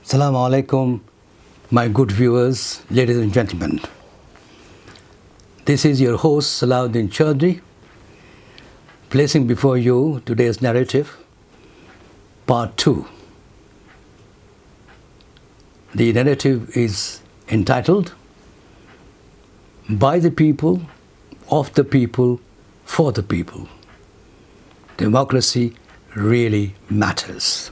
Assalamu alaikum, my good viewers, ladies and gentlemen. This is your host, Salahuddin Choudhry, placing before you today's narrative, part 2. The narrative is entitled, By the People, of the People, for the People. Democracy really matters.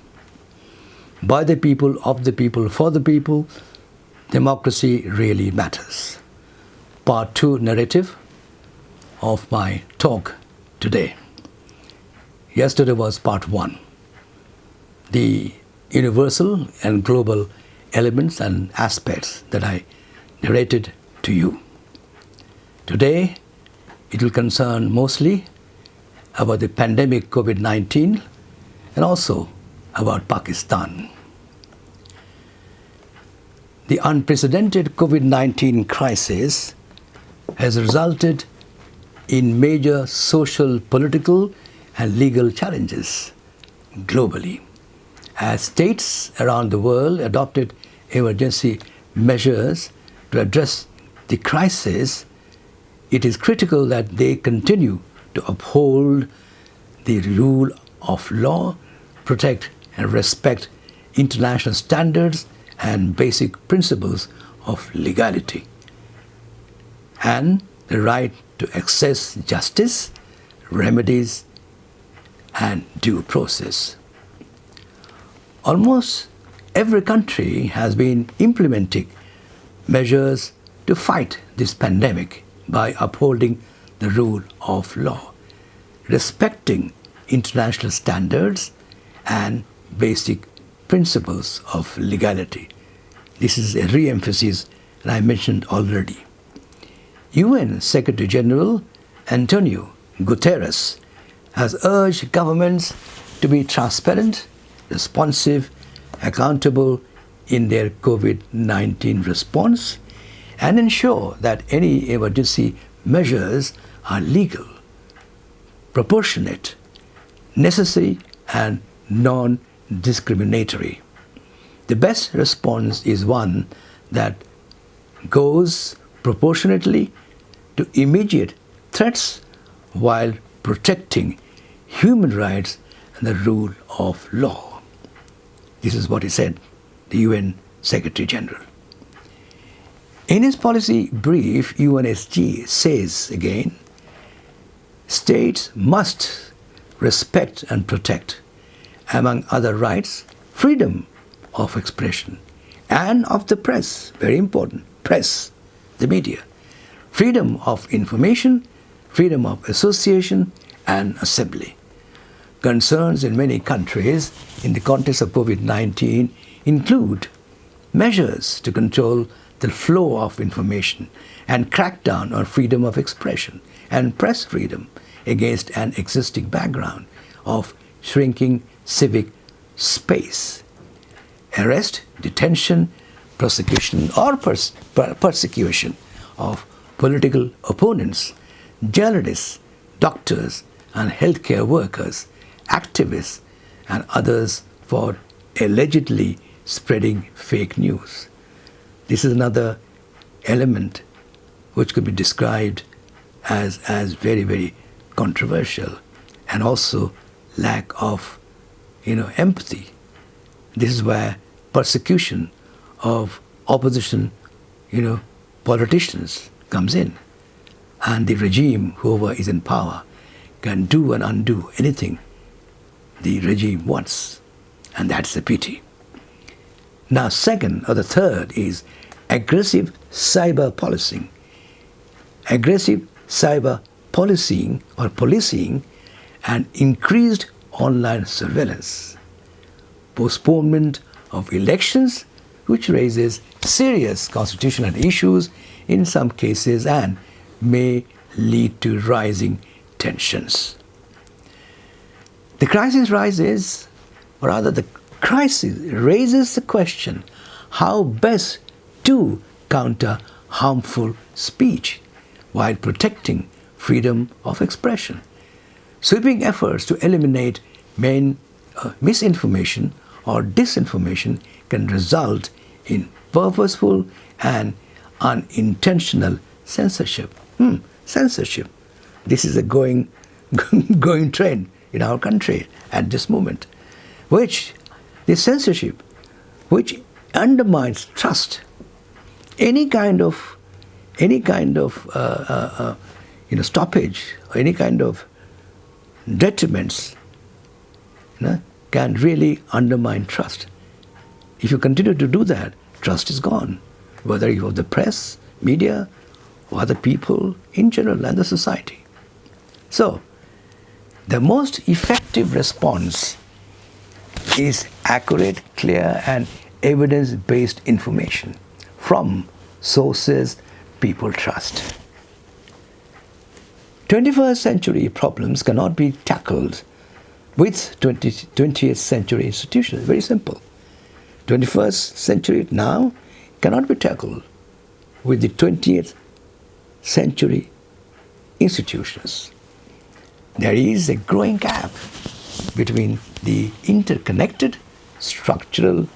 By the people, of the people, for the people, democracy really matters. Part 2 narrative of my talk today. Yesterday was part 1. The universal and global elements and aspects that I narrated to you. Today, it will concern mostly about the pandemic COVID-19 and also about Pakistan. The unprecedented COVID-19 crisis has resulted in major social, political, and legal challenges globally. As states around the world adopted emergency measures to address the crisis, it is critical that they continue to uphold the rule of law, protect and respect international standards and basic principles of legality, and the right to access justice, remedies, and due process. Almost every country has been implementing measures to fight this pandemic by upholding the rule of law, respecting international standards and basic principles of legality. This is a re-emphasis that I mentioned already. UN Secretary General Antonio Guterres has urged governments to be transparent, responsive, accountable in their COVID-19 response and ensure that any emergency measures are legal, proportionate, necessary, and non-discriminatory. The best response is one that goes proportionately to immediate threats while protecting human rights and the rule of law. This is what he said, the UN Secretary General. In his policy brief, UNSG says again, states must respect and protect, among other rights, freedom of expression and of the press, very important, press, the media, freedom of information, freedom of association and assembly. Concerns in many countries in the context of COVID-19 include measures to control the flow of information and crack down on freedom of expression and press freedom against an existing background of shrinking civic space. Arrest, detention, prosecution or persecution of political opponents, journalists, doctors and healthcare workers, activists and others for allegedly spreading fake news. This is another element which could be described as very, very controversial and also lack of empathy. This is where persecution of opposition politicians comes in, and the regime, whoever is in power, can do and undo anything the regime wants, and that's the pity. Now second or the third is aggressive cyber policing. Aggressive cyber policing or policing and increased online surveillance. Postponement of elections, which raises serious constitutional issues in some cases and may lead to rising tensions. The crisis raises the question how best to counter harmful speech while protecting freedom of expression. Sweeping efforts to eliminate misinformation or disinformation can result in purposeful and unintentional censorship. Censorship. This is a going trend in our country at this moment, which this censorship, which undermines trust, any kind of stoppage or any kind of detriments, can really undermine trust. If you continue to do that, trust is gone, whether you have the press, media, or other people in general and the society. So, the most effective response is accurate, clear, and evidence-based information from sources people trust. 21st century problems cannot be tackled with 20th century institutions. Very simple. 21st century now cannot be tackled with the 20th century institutions. There is a growing gap between the interconnected, structural,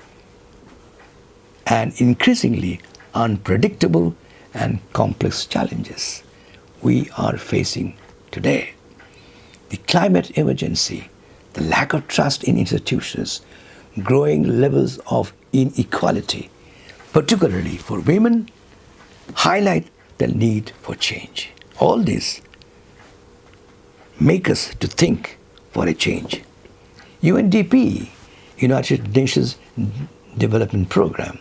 and increasingly unpredictable and complex challenges we are facing today. The climate emergency, the lack of trust in institutions, growing levels of inequality, particularly for women, highlight the need for change. All this make us to think for a change. UNDP, United Nations Development Program,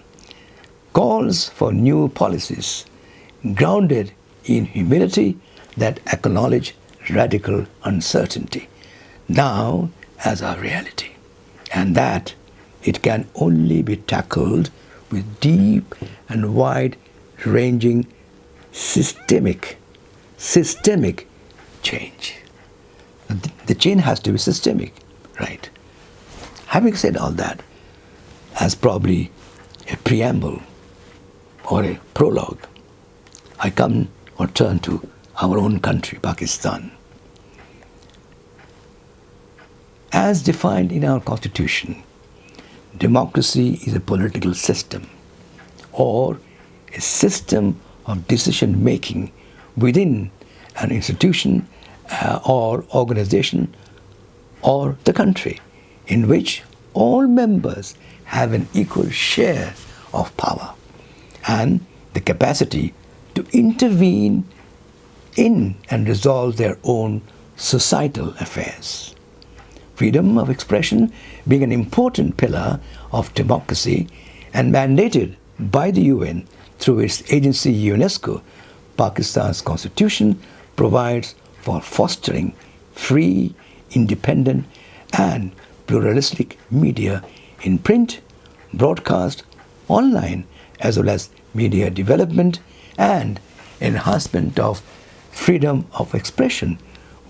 calls for new policies grounded in humility that acknowledge radical uncertainty now as our reality, and that it can only be tackled with deep and wide-ranging systemic change. The change has to be systemic, right? Having said all that, as probably a preamble or a prologue, I come or turn to our own country, Pakistan. As defined in our constitution, democracy is a political system or a system of decision making within an institution or organization or the country, in which all members have an equal share of power and the capacity to intervene in and resolve their own societal affairs. Freedom of expression being an important pillar of democracy and mandated by the UN through its agency UNESCO, Pakistan's constitution provides for fostering free, independent, and pluralistic media in print, broadcast, online, as well as media development and enhancement of freedom of expression,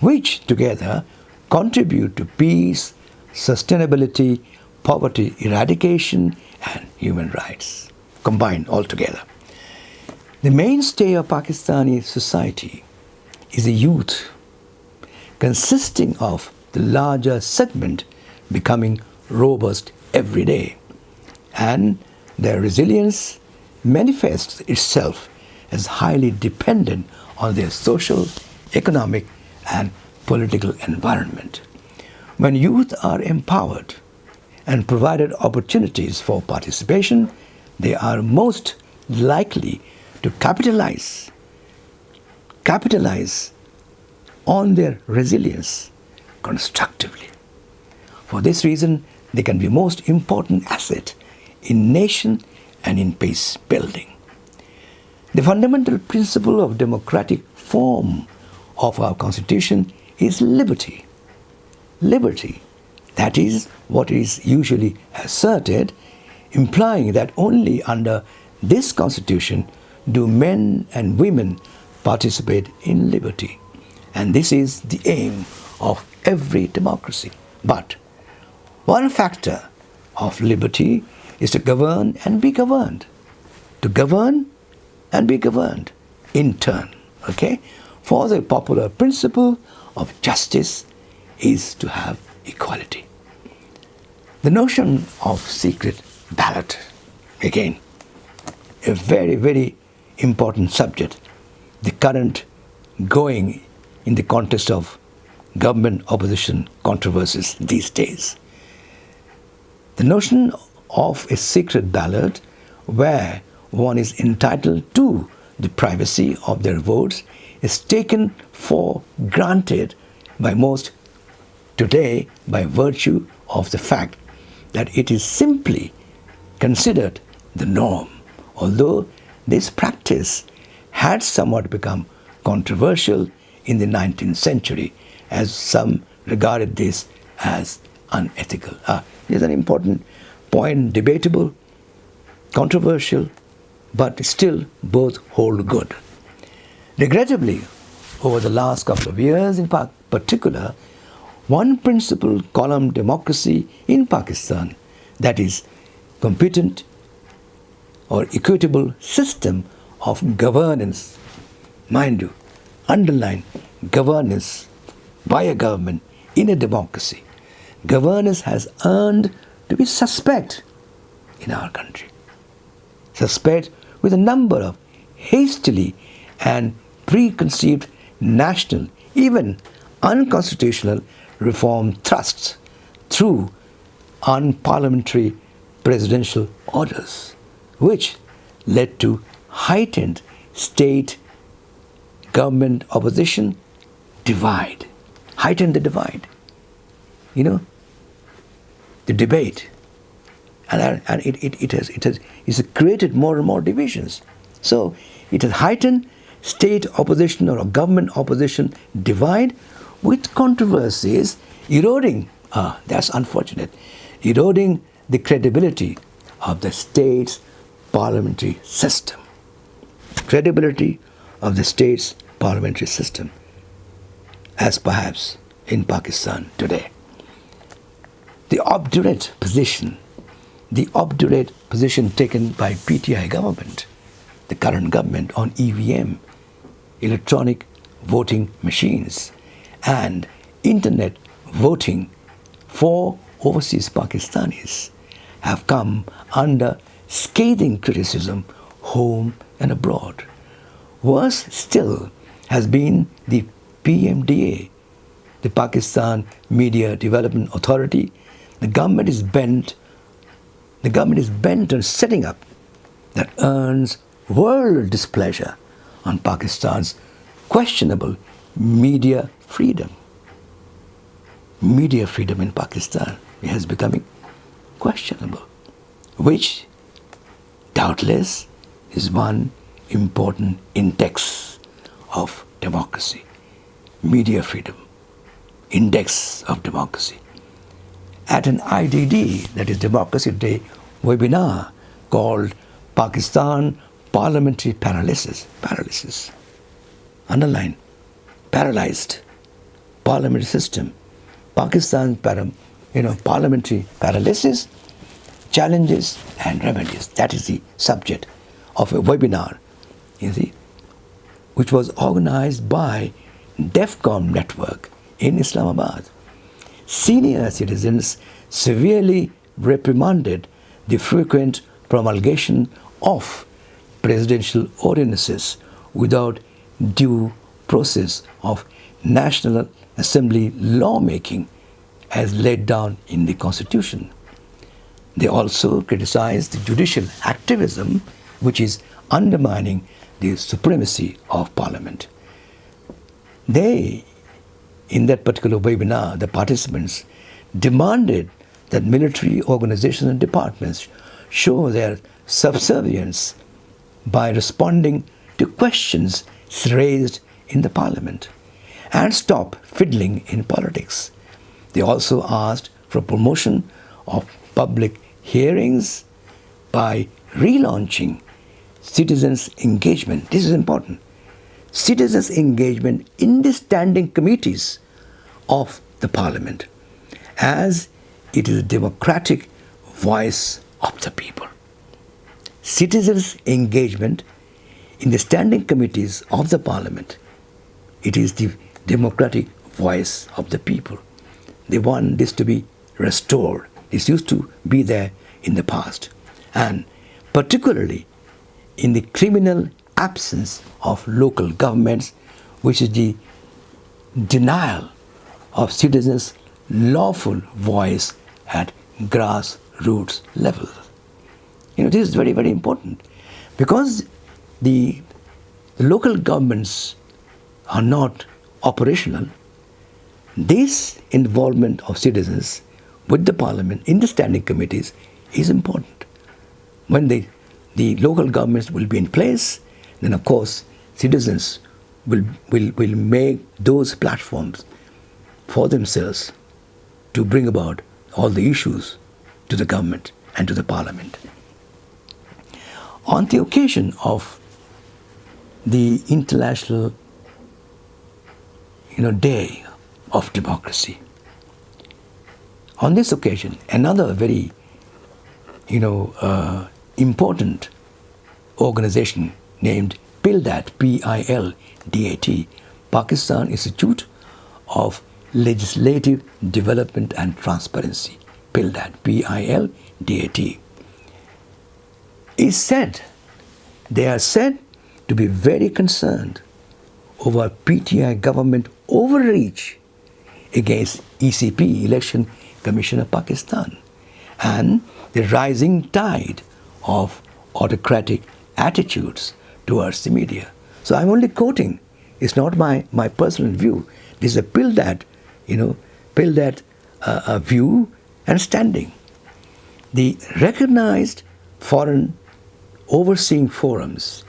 which together contribute to peace, sustainability, poverty eradication, and human rights, combined altogether. The mainstay of Pakistani society is the youth, consisting of the larger segment becoming robust every day, and their resilience manifests itself as highly dependent on their social, economic, and political environment. When youth are empowered and provided opportunities for participation, they are most likely to capitalize on their resilience constructively. For this reason, they can be most important asset in nation and in peace building. The fundamental principle of democratic form of our constitution is liberty. Liberty, that is what is usually asserted, implying that only under this constitution do men and women participate in liberty. And this is the aim of every democracy. But one factor of liberty is to govern and be governed. To govern and be governed in turn. Okay? For the popular principle of justice is to have equality. The notion of secret ballot. Again, a very, very important subject. The current going in the context of government opposition controversies these days. The notion of a secret ballot where one is entitled to the privacy of their votes is taken for granted by most today by virtue of the fact that it is simply considered the norm, although this practice had somewhat become controversial in the 19th century, as some regarded this as unethical. Here's an important point, debatable, controversial, but still both hold good. Regrettably, over the last couple of years in particular, one principal column democracy in Pakistan, that is, competent or equitable system of governance, mind you, underline governance by a government in a democracy. Governance has earned to be suspect in our country. Suspect with a number of hastily and preconceived national, even unconstitutional reform thrusts through unparliamentary presidential orders, which led to heightened state government opposition divide, heightened the divide, the debate, and it's created more and more divisions. So it has heightened state opposition or government opposition divide with controversies eroding, that's unfortunate, eroding the credibility of the state's parliamentary system. Credibility of the state's parliamentary system, as perhaps in Pakistan today. The obdurate position taken by PTI government, the current government, on EVM, electronic voting machines, and internet voting for overseas Pakistanis have come under scathing criticism home and abroad. Worse still has been the PMDA, the Pakistan Media Development Authority. The government is bent on setting up that earns world displeasure on Pakistan's questionable media freedom. Media freedom in Pakistan has becoming questionable, which doubtless is one important index of democracy. Media freedom, index of democracy. At an IDD, that is Democracy Day webinar called Pakistan Parliamentary Paralysis. Underline, paralyzed parliamentary system. Pakistan parliamentary paralysis, challenges and remedies. That is the subject of a webinar, which was organized by DEFCON network in Islamabad. Senior citizens severely reprimanded the frequent promulgation of presidential ordinances without due process of National Assembly lawmaking as laid down in the Constitution. They also criticized the judicial activism, which is undermining the supremacy of Parliament. In that particular webinar, the participants demanded that military organizations and departments show their subservience by responding to questions raised in the Parliament and stop fiddling in politics. They also asked for promotion of public hearings by relaunching citizens' engagement. This is important. Citizens' engagement in the standing committees of the Parliament, as it is a democratic voice of the people. Citizens' engagement in the standing committees of the Parliament, it is the democratic voice of the people. They want this to be restored. This used to be there in the past. and particularly in the criminal absence of local governments, which is the denial of citizens' lawful voice at grassroots level. This is very, very important, because the local governments are not operational. This involvement of citizens with the parliament in the standing committees is important. When the local governments will be in place, then of course citizens will make those platforms for themselves to bring about all the issues to the government and to the parliament. On the occasion of the International Day of Democracy, on this occasion, another very important organization named PILDAT, P-I-L-D-A-T, Pakistan Institute of Legislative Development and Transparency, PILDAT, P-I-L-D-A-T, they are said to be very concerned over PTI government overreach against ECP, Election Commission of Pakistan, and the rising tide of autocratic attitudes towards the media. So I'm only quoting. It's not my personal view. This is a PILDAT view and standing. The recognized foreign overseeing forums,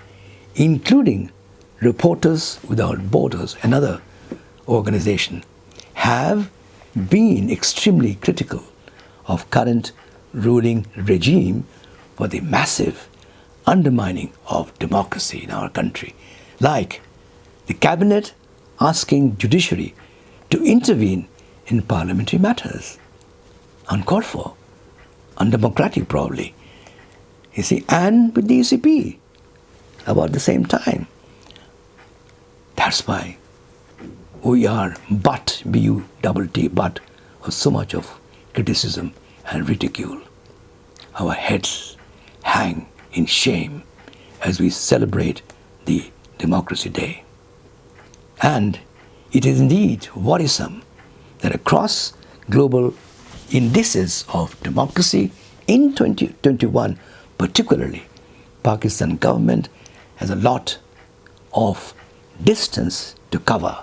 including Reporters Without Borders, another organization, have been extremely critical of current ruling regime for the massive undermining of democracy in our country, like the cabinet asking judiciary to intervene in parliamentary matters, uncalled for, undemocratic probably, and with the ECP about the same time. That's why we are B-U-T-T, but of so much of criticism and ridicule. Our heads hang in shame as we celebrate the Democracy Day. And it is indeed worrisome that across global indices of democracy in 2021, particularly, Pakistan government has a lot of distance to cover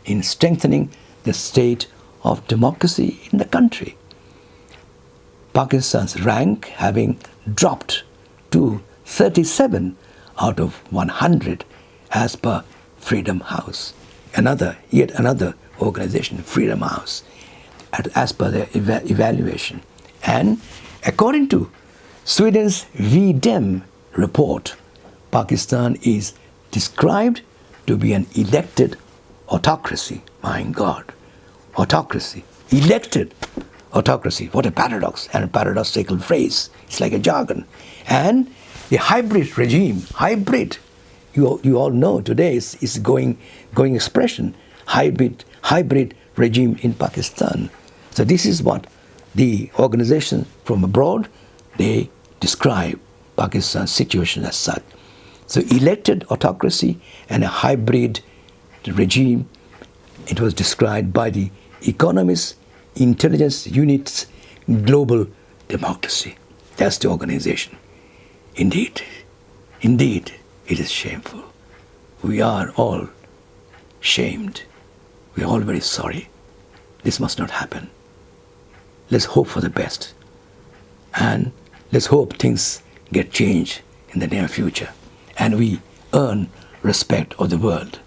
in strengthening the state of democracy in the country. Pakistan's rank having dropped to 37 out of 100 as per Freedom House, yet another organization, Freedom House, as per their evaluation. And according to Sweden's VDEM report, Pakistan is described to be an elected autocracy. My God, autocracy, elected autocracy. What a paradox and a paradoxical phrase. It's like a jargon. And the hybrid regime, you all know today is going expression, hybrid regime in Pakistan. So this is what the organization from abroad, they describe Pakistan's situation as such. So elected autocracy and a hybrid regime, it was described by the Economist Intelligence Unit's Global Democracy. That's the organization. Indeed, it is shameful. We are all shamed. We are all very sorry. This must not happen. Let's hope for the best. And let's hope things get changed in the near future. And we earn respect of the world.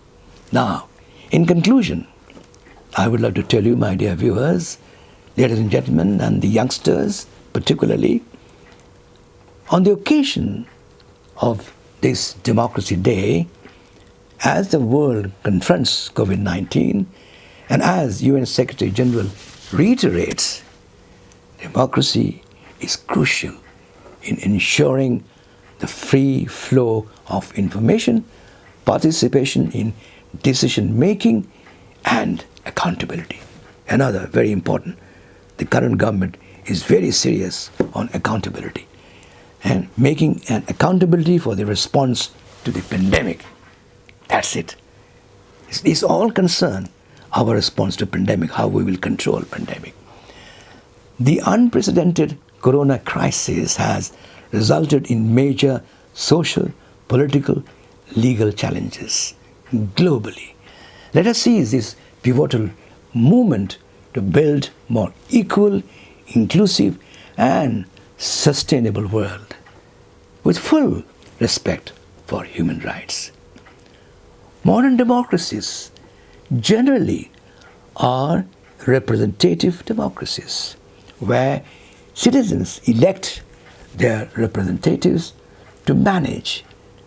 Now, in conclusion, I would like to tell you, my dear viewers, ladies and gentlemen, and the youngsters particularly, on the occasion of this Democracy Day, as the world confronts COVID-19, and as UN Secretary General reiterates, democracy is crucial in ensuring the free flow of information, participation in decision-making, and accountability. Another very important, the current government is very serious on accountability. and making an accountability for the response to the pandemic. That's it. These all concern our response to pandemic, how we will control pandemic. The unprecedented corona crisis has resulted in major social, political, legal challenges globally. Let us seize this pivotal moment to build more equal, inclusive, and sustainable world with full respect for human rights. Modern democracies generally are representative democracies where citizens elect their representatives to manage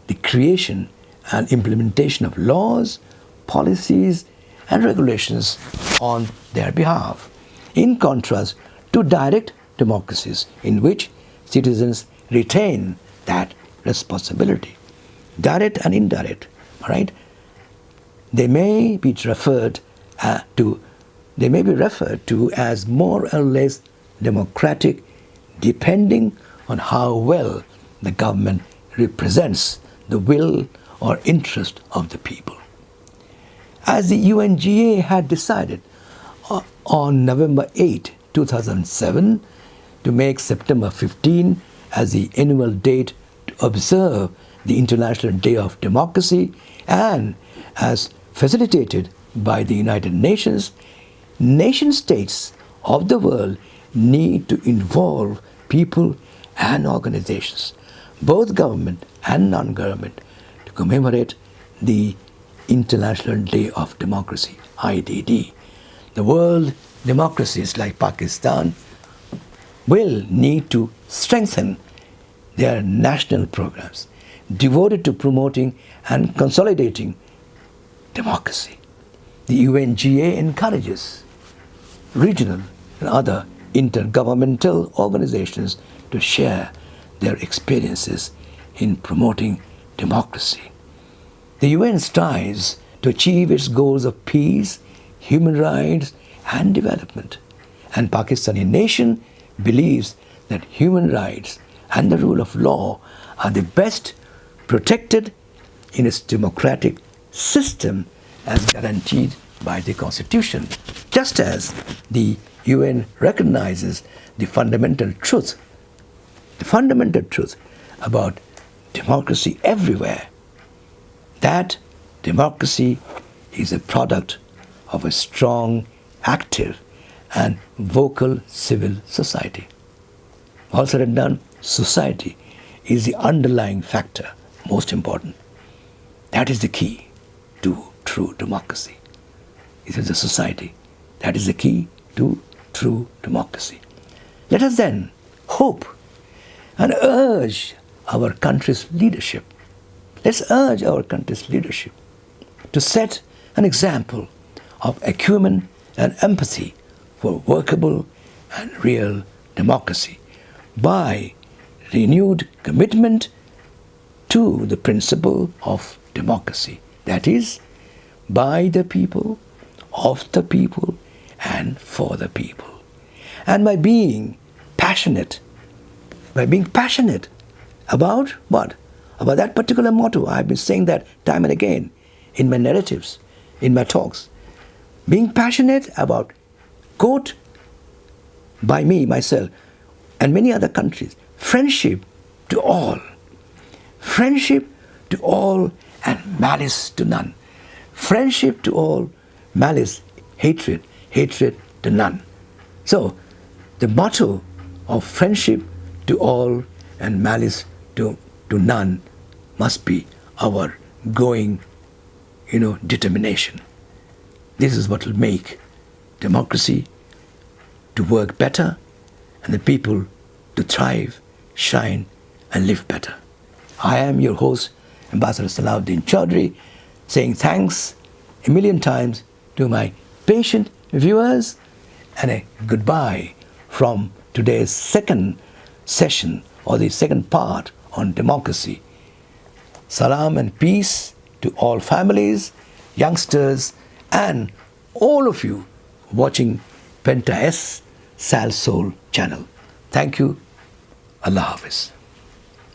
the creation and implementation of laws, policies, and regulations on their behalf, in contrast to direct democracies in which citizens retain that responsibility. Direct and indirect, all right? They may be referred to as more or less democratic, depending on how well the government represents the will or interest of the people. As the UNGA had decided on November 8, 2007, to make September 15 as the annual date to observe the International Day of Democracy, and as facilitated by the United Nations, nation-states of the world need to involve people and organizations, both government and non-government, to commemorate the International Day of Democracy, IDD. The world democracies like Pakistan will need to strengthen their national programs devoted to promoting and consolidating democracy. The UNGA encourages regional and other intergovernmental organizations to share their experiences in promoting democracy. The UN strives to achieve its goals of peace, human rights, and development. And Pakistani nation believes that human rights and the rule of law are the best protected in its democratic system as guaranteed by the Constitution, just as the UN recognizes the fundamental truth about democracy everywhere, that democracy is a product of a strong, active, and vocal civil society. All said and done, society is the underlying factor, most important. That is the key to true democracy. It is the society. That is the key to true democracy. Let us then hope and urge our country's leadership. Let's urge our country's leadership to set an example of acumen and empathy for workable and real democracy by renewed commitment to the principle of democracy. That is, by the people, of the people, and for the people. And by being passionate about what? About that particular motto. I've been saying that time and again in my narratives, in my talks. Being passionate about, quote, by me, myself, and many other countries, friendship to all. Friendship to all and malice to none. Friendship to all, malice, hatred to none. So, the motto of friendship to all and malice to none must be our going, determination. This is what will make democracy to work better and the people to thrive, shine, and live better. I am your host, Ambassador Salahuddin Choudhry, saying thanks a million times to my patient viewers and a goodbye from today's second session or the second part on democracy. Salam and peace to all families, youngsters, and all of you watching Penta-S Sal Soul channel. Thank you. Allah Hafiz.